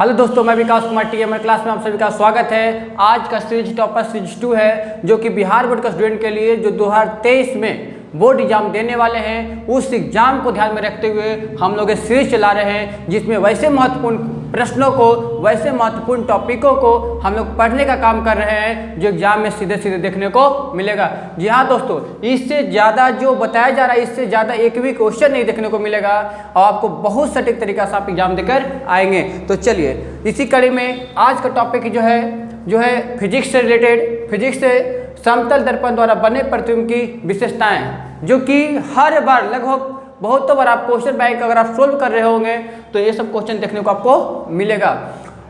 Hello दोस्तों, मैं विकास Kumar TML class में आप सभी का स्वागत है। आज का सीरीज टॉपर सीरीज 2 है, जो कि बिहार बोर्ड का स्टूडेंट के लिए जो 2023 में बोर्ड एग्जाम देने वाले हैं, उस एग्जाम को ध्यान में रखते हुए हम लोग एक सीरीज चला रहे हैं, जिसमें वैसे महत्वपूर्ण प्रश्नों को, वैसे महत्वपूर्ण टॉपिकों को हम लोग पढ़ने का काम कर रहे हैं जो एग्जाम में सीधे सीधे देखने को मिलेगा। जी हाँ दोस्तों, इससे ज़्यादा जो बताया जा रहा है, इससे ज़्यादा एक भी क्वेश्चन नहीं देखने को मिलेगा और आपको बहुत सटीक तरीका से आप एग्जाम देकर आएंगे। तो चलिए, इसी कड़ी में आज का टॉपिक जो है फिजिक्स से रिलेटेड, फिजिक्स से समतल दर्पण द्वारा बने प्रतिबिंब की विशेषताएं, जो कि हर बार लगभग बहुतों बार आप क्वेश्चन बैंक अगर आप सोल्व कर रहे होंगे तो ये सब क्वेश्चन देखने को आपको मिलेगा।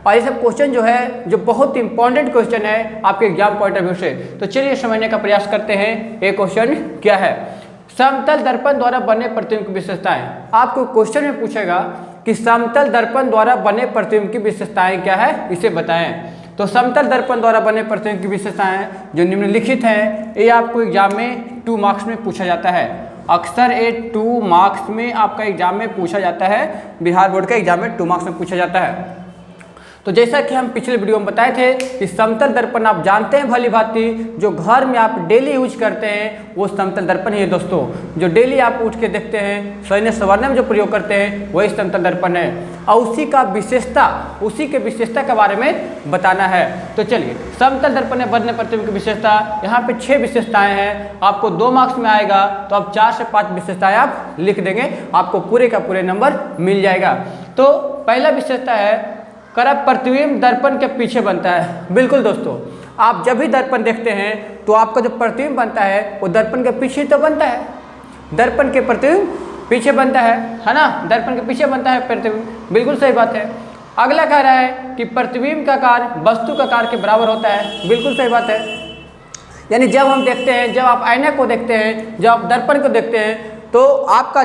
और ये सब क्वेश्चन जो है जो बहुत इंपॉर्टेंट क्वेश्चन है आपके एग्जाम पॉइंट ऑफ व्यू से। तो चलिए समझने का प्रयास करते हैं ये क्वेश्चन क्या है। समतल दर्पण द्वारा बने प्रतिबिंब की विशेषताएं। आपको क्वेश्चन में पूछेगा कि समतल दर्पण द्वारा बने प्रतिबिंब की विशेषताएं क्या है, इसे बताएं। तो समतल दर्पण द्वारा बने प्रतिबिंब की विशेषताएं जो निम्नलिखित हैं, ये आपको एग्जाम में 2 मार्क्स में पूछा जाता है। अक्सर ये 2 मार्क्स में आपका एग्जाम में पूछा जाता है, बिहार बोर्ड के एग्जाम में 2 मार्क्स में पूछा जाता है। तो जैसा कि हम पिछले वीडियो में बताए थे कि समतल दर्पण आप जानते हैं भली भांति, जो घर में आप डेली यूज करते हैं वो समतल दर्पण ही है दोस्तों। जो डेली आप उठ के देखते हैं, सैन्य संवर्धन में जो प्रयोग करते हैं वही समतल दर्पण है, और उसी के विशेषता के बारे में बताना है। तो चलिए, समतल दर्पण में बने प्रतिबिंब की विशेषता, यहाँ पे 6 विशेषताएं हैं। आपको 2 मार्क्स में आएगा तो आप 4 से 5 विशेषताएं आप लिख देंगे, आपको पूरे का पूरे नंबर मिल जाएगा। तो पहला विशेषता है करब प्रतिबिंब दर्पण के पीछे बनता है। बिल्कुल दोस्तों, आप जब भी दर्पण देखते हैं तो आपका जो प्रतिबिंब बनता है वो दर्पण के पीछे तो बनता है, दर्पण के प्रतिबिंब पीछे बनता है ना, दर्पण के पीछे बनता है प्रतिबिंब। बिल्कुल सही बात है। अगला कह रहा है कि प्रतिबिंब का कार्य वस्तु का कार्य के बराबर होता है। बिल्कुल सही बात है। यानी जब हम देखते हैं, जब आप आईना को देखते हैं, जब आप दर्पण को देखते हैं, तो आपका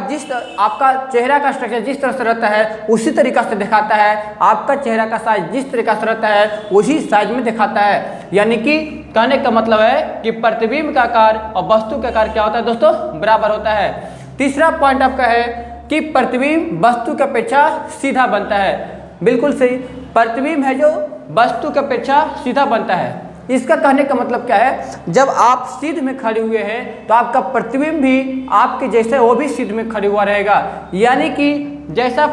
चेहरा का स्ट्रक्चर जिस तरह से रहता है उसी तरीका से दिखाता है। आपका चेहरा का साइज जिस तरीका से रहता है उसी साइज में दिखाता है। यानी कि कहने का मतलब है कि प्रतिबिंब का कार्य और वस्तु का कार्य क्या होता है दोस्तों, बराबर होता है। तीसरा पॉइंट आपका है कि प्रतिबिंब वस्तु की अपेक्षा सीधा बनता है। बिल्कुल सही, प्रतिबिंब है जो वस्तु की अपेक्षा सीधा बनता है। इसका कहने का मतलब क्या है, जब आप सीध में खड़े हुए हैं तो आपका प्रतिबिंब भी आपके जैसे वो भी सीध में खड़े हुआ रहेगा। यानी कि जैसा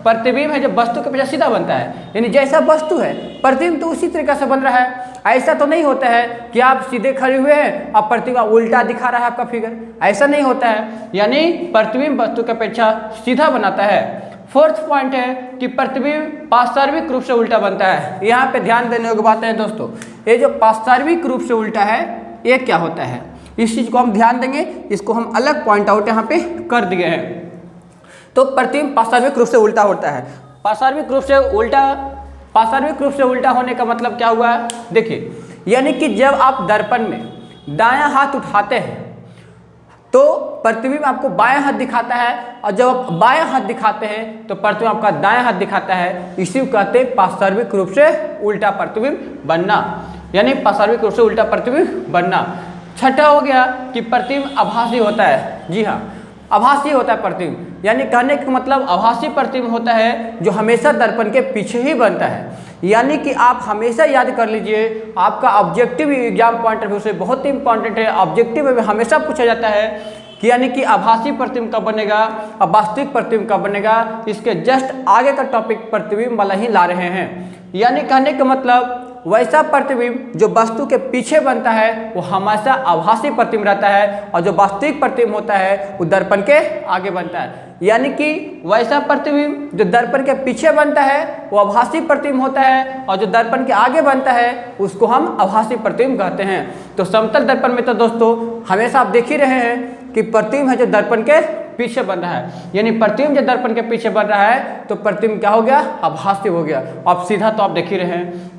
प्रतिबिंब है जो वस्तु के अपेक्षा सीधा बनता है, यानी जैसा वस्तु है प्रतिबिंब तो उसी तरीका से बन रहा है। ऐसा तो नहीं होता है कि आप सीधे खड़े हुए हैं और प्रतिबिंब उल्टा दिखा रहा है आपका फिगर, ऐसा नहीं होता है। यानी प्रतिबिंब वस्तु की अपेक्षा सीधा बनाता है। फोर्थ पॉइंट है कि प्रतिबिंब पार्श्विक रूप से उल्टा बनता है। यहाँ पे ध्यान देने योग्य बात है दोस्तों, ये जो पार्श्विक रूप से उल्टा है ये क्या होता है, इस चीज को हम ध्यान देंगे। इसको हम अलग पॉइंट आउट यहाँ पे कर दिए हैं। तो प्रतिबिंब पार्श्विक रूप से उल्टा होता है। पार्श्विक रूप से उल्टा होने का मतलब क्या हुआ, देखिए, यानी कि जब आप दर्पण में दायां हाथ उठाते हैं तो प्रतिबिंब आपको बायां हाथ दिखाता है, और जब आप बायां हाथ दिखाते हैं तो प्रतिबिंब आपका दायां हाथ दिखाता है। इसी को कहते हैं पार्श्विक रूप से उल्टा प्रतिबिंब बनना, यानी पार्श्विक रूप से उल्टा प्रतिबिंब बनना। छठा हो गया कि प्रतिबिंब आभासी होता है। जी हाँ, आभासी होता है प्रतिबिंब, यानी कहने का मतलब आभासी प्रतिबिंब होता है जो हमेशा दर्पण के पीछे ही बनता है। यानी कि आप हमेशा याद कर लीजिए, आपका objective exam point of view से बहुत ही इंपॉर्टेंट है। ऑब्जेक्टिव में हमेशा पूछा जाता है कि यानी कि आभासी प्रतिबिंब कब बनेगा और वास्तविक प्रतिबिंब कब बनेगा। इसके जस्ट आगे का टॉपिक प्रतिबिंब वाला ही ला रहे हैं। यानी कहने का मतलब वैसा प्रतिबिंब जो वस्तु के पीछे बनता है वो हमेशा आभासी प्रतिबिंब रहता है, और जो वास्तविक प्रतिबिंब होता है वो दर्पण के आगे बनता है। यानी कि वैसा प्रतिबिंब जो दर्पण के पीछे बनता है वो आभासी प्रतिबिंब होता है, और जो दर्पण के आगे बनता है उसको हम आभासी प्रतिबिंब कहते हैं। तो समतल दर्पण में तो दोस्तों हमेशा आप देख ही रहे हैं कि प्रतिबिंब है जो दर्पण के पीछे बन रहा है। यानी प्रतिबिंब जो दर्पण के पीछे बन रहा है तो प्रतिबिंब क्या हो गया, आभासी हो गया। आप सीधा तो आप देख ही रहे हैं।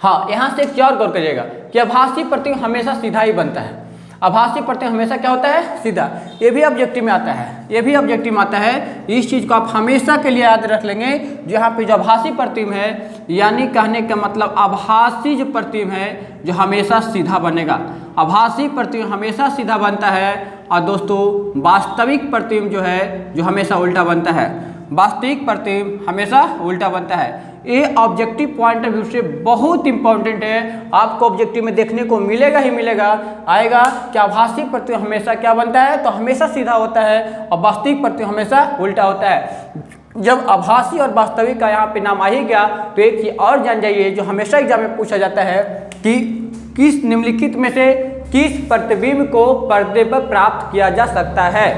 हाँ, यहाँ से एक चीज और गौर करिएगा कि आभासी प्रतिबिंब हमेशा सीधा ही बनता है। आभासी प्रतिबिंब हमेशा क्या होता है, सीधा। ये भी ऑब्जेक्टिव में आता है, ये भी ऑब्जेक्टिव में आता है। इस चीज को आप हमेशा के लिए याद रख लेंगे। जहाँ पे जो आभासी प्रतिबिंब है, यानी कहने का मतलब आभासी जो प्रतिबिंब है जो हमेशा सीधा बनेगा, आभासी प्रतिबिंब हमेशा सीधा बनता है। और दोस्तों वास्तविक प्रतिबिंब जो है जो हमेशा उल्टा बनता है। वास्तविक प्रतिबिंब हमेशा उल्टा बनता है। ये ऑब्जेक्टिव पॉइंट ऑफ व्यू से बहुत इंपॉर्टेंट है, आपको ऑब्जेक्टिव में देखने को मिलेगा ही मिलेगा, आएगा कि आभासी प्रतिबिंब हमेशा क्या बनता है, तो हमेशा सीधा होता है और वास्तविक प्रतिबिंब हमेशा उल्टा होता है। जब आभासी और वास्तविक का यहाँ पे नाम आ ही गया तो एक चीज और जान जाइए जो हमेशा एग्जाम में पूछा जाता है कि किस निम्नलिखित में से किस प्रतिबिंब को पर्दे पर प्राप्त किया जा सकता है।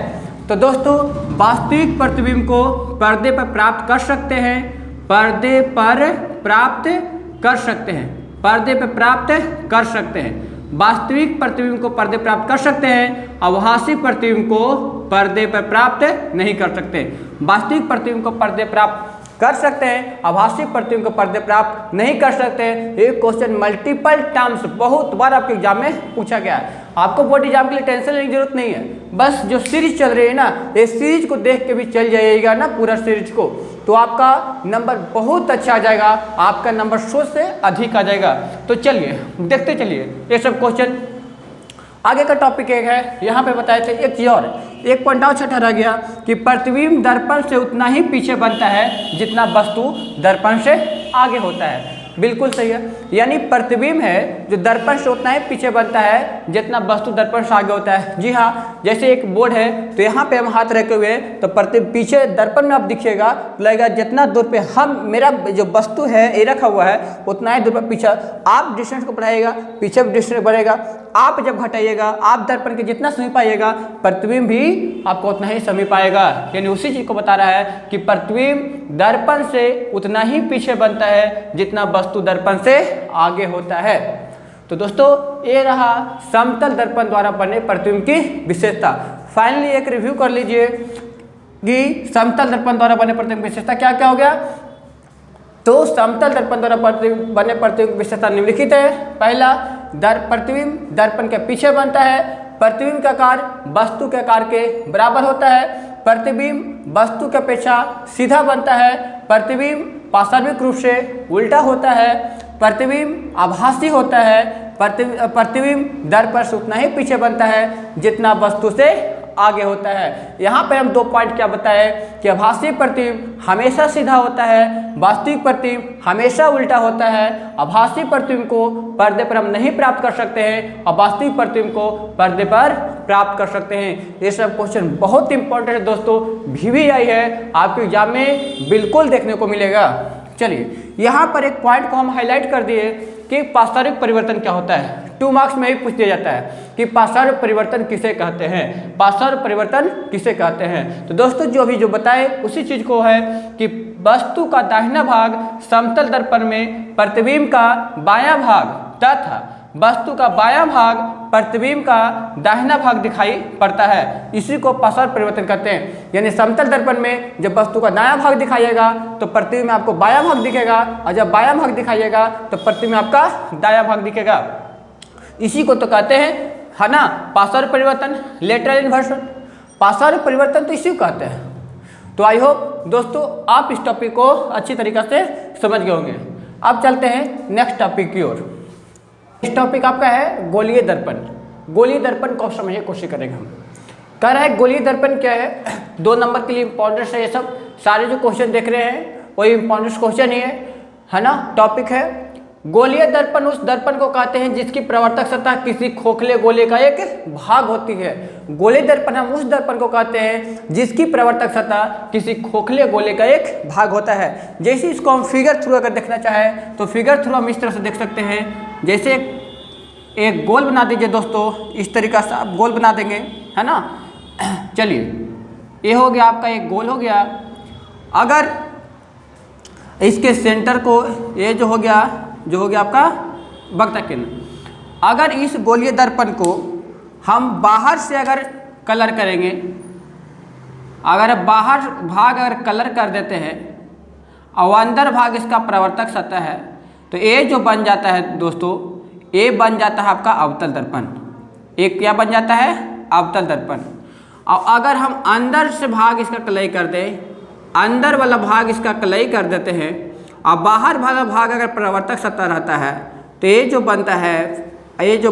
तो दोस्तों वास्तविक प्रतिबिंब को पर्दे पर प्राप्त कर सकते हैं, पर्दे पर प्राप्त कर सकते हैं, पर्दे पर प्राप्त कर सकते हैं। वास्तविक प्रतिबिंब को पर्दे प्राप्त कर सकते हैं, आभासी प्रतिबिंब को पर्दे पर प्राप्त नहीं कर सकते। वास्तविक प्रतिबिंब को पर्दे प्राप्त कर सकते हैं, आभासी प्रतिबिंब को पर्दे प्राप्त नहीं कर सकते। ये क्वेश्चन मल्टीपल टाइम्स बहुत बार आपके एग्जाम में पूछा गया है। आपको बोर्ड एग्जाम के लिए टेंशन लेने की जरूरत नहीं है, बस जो सीरीज चल रही है ना, ये सीरीज को देख के भी चल जाइएगा ना पूरा सीरीज को, तो आपका नंबर बहुत अच्छा आ जाएगा, आपका नंबर 100 से अधिक आ जाएगा। तो चलिए देखते चलिए ये सब क्वेश्चन। आगे का टॉपिक एक है, यहाँ पे बताए थे एक चीज और, एक पॉइंट और ठहरा गया कि प्रतिबिंब दर्पण से उतना ही पीछे बनता है जितना वस्तु दर्पण से आगे होता है। बिल्कुल सही है, यानी प्रतिबिंब है जो दर्पण से उतना ही पीछे बनता है जितना वस्तु दर्पण से आगे होता है। जी हाँ, जैसे एक बोर्ड है तो यहाँ पे हम हाथ रखे हुए तो प्रतिबिंब पीछे दर्पण में आप दिखेगा तो लगेगा जितना दूर पे हम मेरा जो वस्तु है ये रखा हुआ है उतना ही दूर पर पीछे आप डिस्टेंस को बढ़ाइएगा, पीछे भी डिस्टेंस बढ़ेगा। आप जब घटाइएगा आप दर्पण के जितना समीप आइएगा प्रतिबिंब भी आपको उतना ही समीप आएगा। यानी उसी चीज को बता रहा है कि प्रतिबिंब दर्पण से उतना ही पीछे बनता है जितना वस्तु दर्पण से आगे होता है। तो दोस्तों ये रहा समतल दर्पण द्वारा बने प्रतिबिंब की विशेषता। फाइनली एक रिव्यू कर लीजिए कि समतल दर्पण द्वारा बने प्रतिबिंब की विशेषता क्या क्या हो गया। तो समतल दर्पण द्वारा बने प्रतिबिंब की विशेषता निम्नलिखित है। पहला, प्रतिबिंब दर्पण के पीछे बनता है, प्रतिबिंब का आकार वस्तु के आकार के बराबर होता है, प्रतिबिंब वस्तु के अपेक्षा सीधा बनता है, प्रतिबिंब पार्श्विक रूप से उल्टा होता है, प्रतिबिंब आभासी होता है, प्रतिबिंब दर्पण से उतना ही पीछे बनता है जितना वस्तु से आगे होता है। यहाँ पर हम 2 पॉइंट क्या बताए कि आभासी प्रतिबिंब हमेशा सीधा होता है, वास्तविक प्रतिबिंब हमेशा उल्टा होता है। आभासी प्रतिबिंब को पर्दे पर हम नहीं प्राप्त कर सकते हैं और वास्तविक प्रतिबिंब को पर्दे पर प्राप्त कर सकते हैं। ये सब क्वेश्चन बहुत इंपॉर्टेंट है दोस्तों, VVI है, आपके एग्जाम में बिल्कुल देखने को मिलेगा। चलिए यहाँ पर एक पॉइंट को हम हाईलाइट कर दिए कि पारस्परिक परिवर्तन क्या होता है। 2 मार्क्स में ही पूछ दिया जाता है कि पारस्परिक परिवर्तन किसे कहते हैं, पारस्परिक परिवर्तन किसे कहते हैं। तो दोस्तों जो अभी जो बताए उसी चीज को है कि वस्तु का दाहिना भाग समतल दर्पण में प्रतिबिंब का बायां भाग तथा वस्तु का बायां भाग प्रतिबिंब का दाहिना भाग दिखाई पड़ता है, इसी को पारस्परिक परिवर्तन कहते हैं। यानी समतल दर्पण में जब वस्तु का दायां भाग दिखाइएगा तो प्रतिबिंब में आपको बायां भाग दिखेगा, और जब बायां भाग दिखाइएगा तो प्रतिबिंब में आपका दायां भाग दिखेगा। इसी को तो कहते हैं, है ना, पारस्परिक परिवर्तन, लेटरल इन्वर्सन। पारस्परिक परिवर्तन तो इसी को कहते हैं। तो आई होप दोस्तों आप इस टॉपिक को अच्छी तरीके से समझ गए होंगे। अब चलते हैं नेक्स्ट टॉपिक की ओर। इस टॉपिक आपका है गोलीय दर्पण। गोलीय दर्पण को समझने की कोशिश करेंगे हम। कह रहा है गोलीय दर्पण क्या है, 2 नंबर के लिए इंपॉर्टेंट है। ये सब सारे जो क्वेश्चन देख रहे हैं वही इंपॉर्टेंट क्वेश्चन ही है ना। टॉपिक है गोलीय दर्पण उस दर्पण को कहते हैं जिसकी प्रवर्तक सतह किसी खोखले गोले का एक भाग होती है। गोलीय दर्पण हम उस दर्पण को कहते हैं जिसकी प्रवर्तक सतह किसी खोखले गोले का एक भाग होता है। जैसे इसको हम फिगर थ्रू अगर देखना चाहें तो फिगर थ्रू हम इस तरह से देख सकते हैं। जैसे एक गोल बना दीजिए दोस्तों, इस तरीका से आप गोल बना देंगे, है ना। चलिए ये हो गया आपका एक गोल हो गया। अगर इसके सेंटर को, ये जो हो गया आपका वक्र केंद्र, अगर इस गोलीय दर्पण को हम बाहर से अगर कलर करेंगे, अगर बाहर भाग अगर कलर कर देते हैं और अंदर भाग इसका प्रवर्तक सतह है तो ये जो बन जाता है दोस्तों, ये बन जाता है आपका अवतल दर्पण। एक क्या बन जाता है, अवतल दर्पण। और अगर हम अंदर से भाग इसका कलई कर दें, अंदर वाला भाग इसका कलई कर देते हैं और बाहर वाला भाग अगर प्रवर्तक सतह रहता है तो ये जो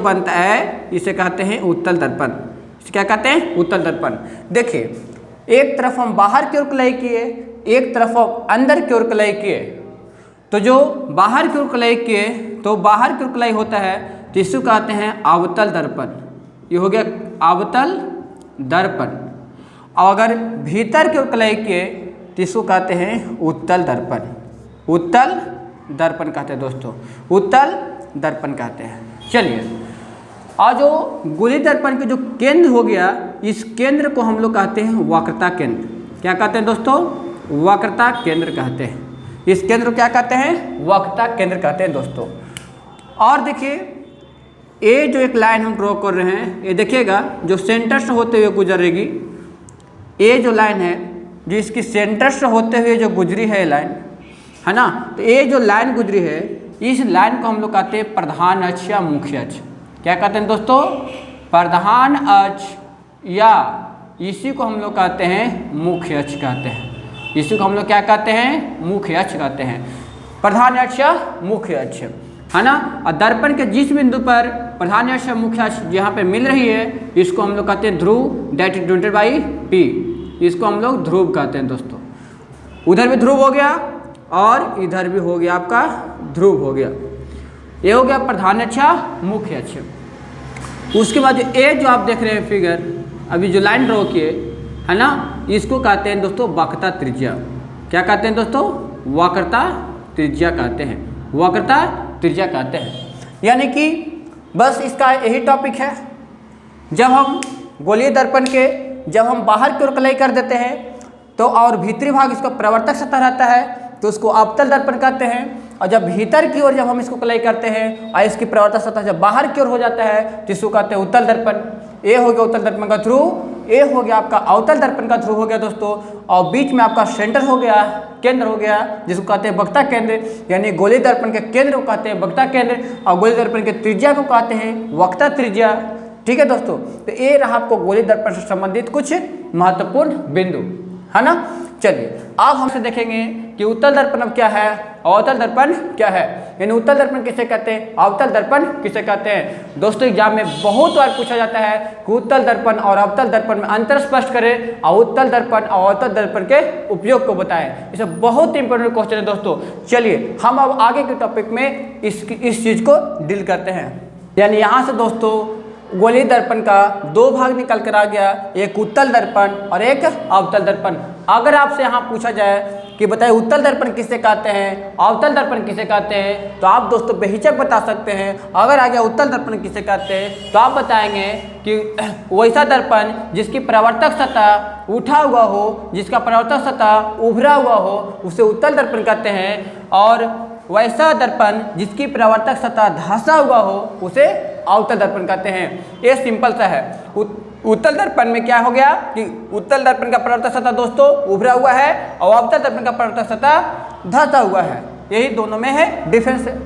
बनता है इसे कहते हैं उत्तल दर्पण। इसे क्या कहते हैं, उत्तल दर्पण। देखिए एक तरफ हम बाहर की ओर कलई किए, एक तरफ अंदर की ओर कलाई किए तो जो बाहर की ओर कलाई किए तो बाहर की ओर कलाई होता है तो इसको कहते हैं अवतल दर्पण। ये हो गया अवतल दर्पण। और अगर भीतर की ओर कलाई किए तो इसको कहते हैं उत्तल दर्पण। उत्तल दर्पण कहते हैं दोस्तों, उत्तल दर्पण कहते हैं। चलिए, और जो गोलीय दर्पण के जो केंद्र हो गया, इस केंद्र को हम लोग कहते हैं वक्रता केंद्र। क्या कहते हैं दोस्तों? वक्रता केंद्र कहते हैं। इस केंद्र को क्या कहते हैं? वक्रता केंद्र कहते हैं दोस्तों। और देखिए, ये जो एक लाइन हम ड्रॉ कर रहे हैं, ये देखिएगा जो सेंटर से होते हुए गुजरेगी, ये जो लाइन है जो इसकी सेंटर से होते हुए जो गुजरी है ये लाइन, है ना, तो ये जो लाइन गुजरी है, इस लाइन को हम लोग कहते हैं प्रधान अक्ष या मुख्य अक्ष। क्या कहते हैं दोस्तों? प्रधान अक्ष, या इसी को हम लोग कहते हैं मुख्य अक्ष कहते हैं। इसी को हम लोग क्या कहते हैं? मुख्य अक्ष कहते हैं। प्रधान अक्ष या मुख्य अक्ष, है ना। और दर्पण के जिस बिंदु पर प्रधान अक्ष या मुख्य अक्ष यहाँ पे मिल रही है, इसको हम लोग कहते हैं ध्रुव, that is denoted by P। इसको हम लोग ध्रुव कहते हैं दोस्तों। उधर भी ध्रुव हो गया और इधर भी हो गया आपका ध्रुव हो गया। ये हो गया प्रधान अक्ष, मुख्य अक्ष। उसके बाद ये जो आप देख रहे हैं फिगर, अभी जो लाइन ड्रॉ किए, है ना, इसको कहते हैं दोस्तों वक्रता त्रिज्या। क्या कहते हैं दोस्तों? वक्रता त्रिज्या कहते हैं। वक्रता त्रिज्या कहते हैं। यानी कि बस इसका यही टॉपिक है। जब हम गोलीय दर्पण के जब हम बाहर की ओर कलाई कर देते हैं तो और भीतरी भाग इसका प्रवर्तक सतह रहता है तो उसको अवतल दर्पण कहते हैं। और जब भीतर की ओर जब हम इसको कलाई करते हैं और इसकी प्रवर्तक सतह जब बाहर की ओर हो जाता है तो इसको कहते हैं उत्तल दर्पण। ये हो गया उत्तल दर्पण का ध्रुव, ये हो गया आपका अवतल दर्पण का ध्रुव हो गया दोस्तों। और बीच में आपका सेंटर हो गया, केंद्र हो गया, जिसको कहते हैं वक्रता केंद्र। यानी गोलीय दर्पण के केंद्र को कहते हैं वक्रता केंद्र और गोलीय दर्पण के त्रिज्या को कहते हैं वक्रता त्रिज्या। ठीक है दोस्तों, तो ये रहा आपको गोलीय दर्पण से संबंधित कुछ महत्वपूर्ण बिंदु, है ना। चलिए, अब हमसे देखेंगे कि उत्तल दर्पण अब क्या है, अवतल दर्पण क्या है। यानी उत्तल दर्पण किसे कहते हैं, अवतल दर्पण किसे कहते हैं। दोस्तों एग्जाम में बहुत बार पूछा जाता है कि उत्तल दर्पण और अवतल दर्पण में अंतर स्पष्ट करें और उत्तल दर्पण और अवतल दर्पण के उपयोग को बताएं। इसे बहुत इंपॉर्टेंट क्वेश्चन है दोस्तों। चलिए, हम अब आगे के टॉपिक में इस चीज को डील करते हैं। यानी यहाँ से दोस्तों गोलीय दर्पण का दो भाग निकल कर आ गया, एक उत्तल दर्पण और एक अवतल दर्पण। अगर आपसे यहाँ पूछा जाए कि बताइए उत्तल दर्पण किसे कहते हैं, अवतल दर्पण किसे कहते हैं, तो आप दोस्तों बेहिचक बता सकते हैं। अगर आ गया उत्तल दर्पण किसे कहते हैं तो आप बताएंगे कि वैसा दर्पण जिसकी प्रवर्तक सतह उठा हुआ हो, जिसका प्रवर्तक सतह उभरा हुआ हो, उसे उत्तल दर्पण कहते हैं। और वैसा दर्पण जिसकी प्रवर्तक सतह धंसा हुआ हो, उसे अवतल दर्पण कहते हैं। ये सिंपल सा है। उत्तल दर्पण में क्या हो गया कि उत्तल दर्पण का प्रवर्तक सतह दोस्तों उभरा हुआ है और अवतल दर्पण का प्रवर्तक सतह धंसा हुआ है। यही दोनों में है डिफरेंस है।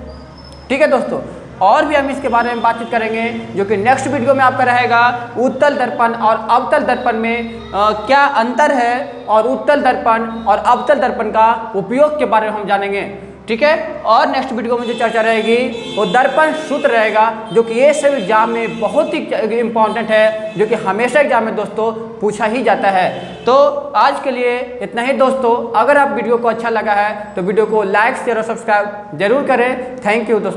ठीक है दोस्तों, और भी हम इसके बारे में बातचीत करेंगे जो कि नेक्स्ट वीडियो में आपका रहेगा। उत्तल दर्पण और अवतल दर्पण में क्या अंतर है और उत्तल दर्पण और अवतल दर्पण का उपयोग के बारे में हम जानेंगे। ठीक है, और नेक्स्ट वीडियो में जो चर्चा रहेगी वो दर्पण सूत्र रहेगा, जो कि ये सब एग्जाम में बहुत ही इंपॉर्टेंट है, जो कि हमेशा एग्जाम में दोस्तों पूछा ही जाता है। तो आज के लिए इतना ही दोस्तों। अगर आप वीडियो को अच्छा लगा है तो वीडियो को लाइक शेयर और सब्सक्राइब जरूर करें। थैंक यू दोस्तों।